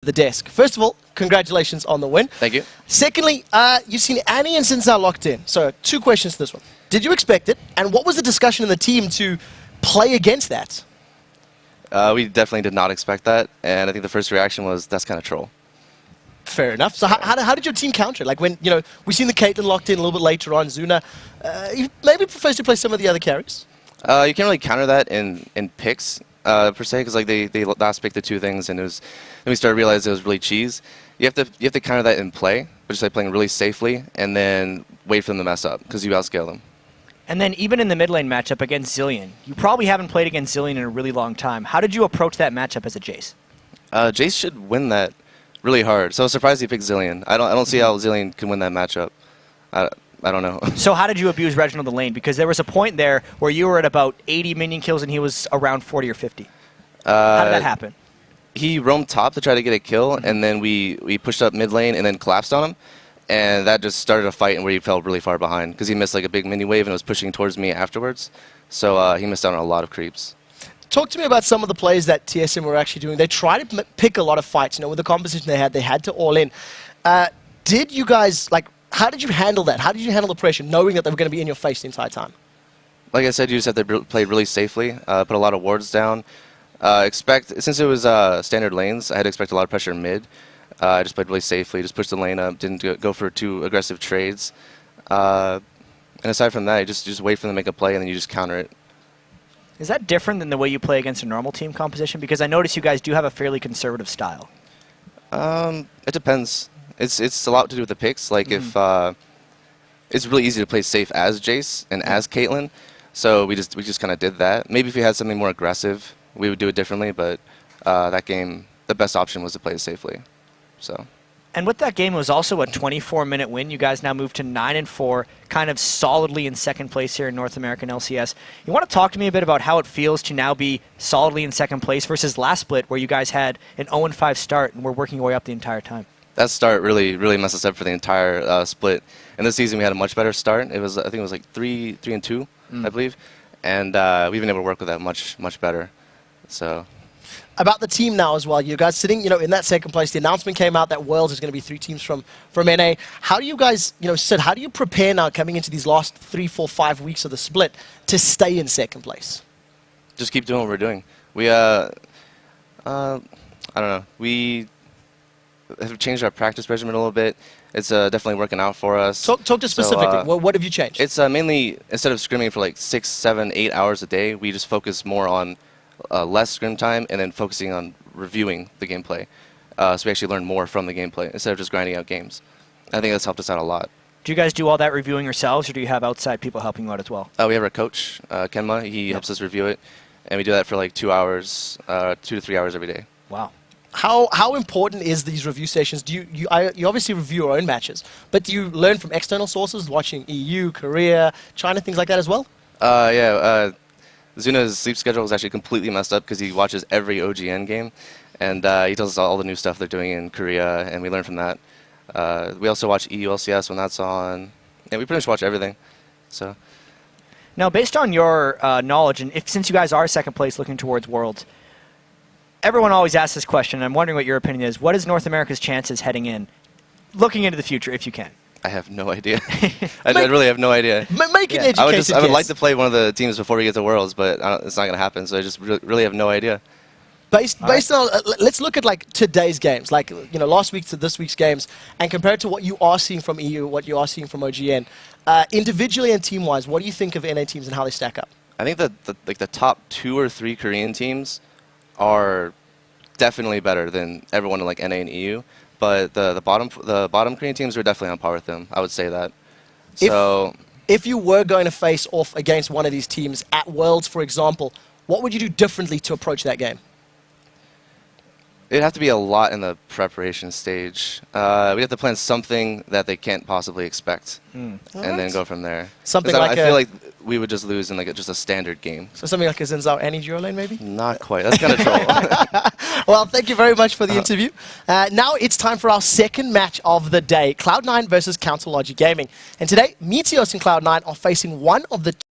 the desk. First of all, congratulations on the win. Thank you. Secondly, you've seen Annie and Zinzao locked in. So 2 questions to this one. Did you expect it? And what was the discussion in the team to play against that? We definitely did not expect that. And I think the first reaction was, that's kind of troll. Fair enough. So how did your team counter it? Like when, we've seen the Caitlyn locked in a little bit later on, Zuna. He maybe prefers to play some of the other carries? You can't really counter that in picks, per se, because like they last picked the 2 things, and then we started realizing it was really cheese. You have to counter that in play, but just like playing really safely, and then wait for them to mess up, because you outscale them. And then even in the mid lane matchup against Zilean, you probably haven't played against Zilean in a really long time. How did you approach that matchup as a Jace? Jace should win that really hard. So I was surprised he picked Zilean. I don't see how Zilean can win that matchup. I don't know. So how did you abuse Reginald the lane? Because there was a point there where you were at about 80 minion kills and he was around 40 or 50. How did that happen? He roamed top to try to get a kill, and then we pushed up mid lane and then collapsed on him. And that just started a fight where he fell really far behind because he missed like a big mini wave and was pushing towards me afterwards. So he missed out on a lot of creeps. Talk to me about some of the plays that TSM were actually doing. They tried to pick a lot of fights. With the composition they had to all in. Did you guys, how did you handle that? How did you handle the pressure, knowing that they were going to be in your face the entire time? Like I said, you just have to play really safely, put a lot of wards down. Since it was standard lanes, I had to expect a lot of pressure mid. I just played really safely, just pushed the lane up, didn't go for too aggressive trades. And aside from that, you just wait for them to make a play, and then you just counter it. Is that different than the way you play against a normal team composition? Because I notice you guys do have a fairly conservative style. It depends. It's a lot to do with the picks. Like if it's really easy to play safe as Jace and as Caitlyn, so we just kind of did that. Maybe if we had something more aggressive, we would do it differently. But that game, the best option was to play it safely. So. And with that game, it was also a 24-minute win. You guys now moved to 9-4, kind of solidly in second place here in North American LCS. You want to talk to me a bit about how it feels to now be solidly in second place versus last split, where you guys had an 0-5 start and were working your way up the entire time? That start really messed us up for the entire split. And this season we had a much better start. I think it was like 3-2, I believe, and we've been able to work with that much better. So. About the team now as well, you guys sitting, in that second place. The announcement came out that Worlds is going to be 3 teams from NA. How do you guys, sit? How do you prepare now coming into these last 3, 4, 5 weeks of the split to stay in second place? Just keep doing what we're doing. We I don't know. We have changed our practice regimen a little bit. It's definitely working out for us. Talk to specifically. What have you changed? It's mainly, instead of scrimming for like 6, 7, 8 hours a day, we just focus more on less scrim time and then focusing on reviewing the gameplay. So we actually learn more from the gameplay instead of just grinding out games. I think that's helped us out a lot. Do you guys do all that reviewing yourselves, or do you have outside people helping you out as well? We have our coach, Kenma. He helps us review it, and we do that for like 2 hours, 2 to 3 hours every day. Wow. How important is these review sessions? Do you obviously review your own matches, but do you learn from external sources, watching EU, Korea, China, things like that as well? Yeah. Zuna's sleep schedule is actually completely messed up because he watches every OGN game, and he tells us all the new stuff they're doing in Korea, and we learn from that. We also watch EU LCS when that's on, and we pretty much watch everything. So. Now, based on your knowledge, and since you guys are second place looking towards Worlds, everyone always asks this question, and I'm wondering what your opinion is. What is North America's chances heading in, looking into the future, if you can? I have no idea. I really have no idea. Make an educated guess. I would like to play one of the teams before we get to Worlds, but it's not going to happen. So I just really have no idea. Based on, let's look at today's games, last week to this week's games, and compare it to what you are seeing from EU, what you are seeing from OGN. Individually and team-wise, what do you think of NA teams and how they stack up? I think that the top 2 or 3 Korean teams are definitely better than everyone in NA and EU. But the bottom Korean teams are definitely on par with them. I would say that. So if you were going to face off against one of these teams at Worlds, for example, what would you do differently to approach that game? It'd have to be a lot in the preparation stage. We'd have to plan something that they can't possibly expect, and then go from there. Something like I feel like we would just lose in just a standard game. So something like a Zinzao Annie duo lane, maybe? Not quite. That's kind of troll. Well, thank you very much for the interview. Now it's time for our second match of the day, Cloud9 versus Council Logic Gaming. And today, Meteos and Cloud9 are facing one of the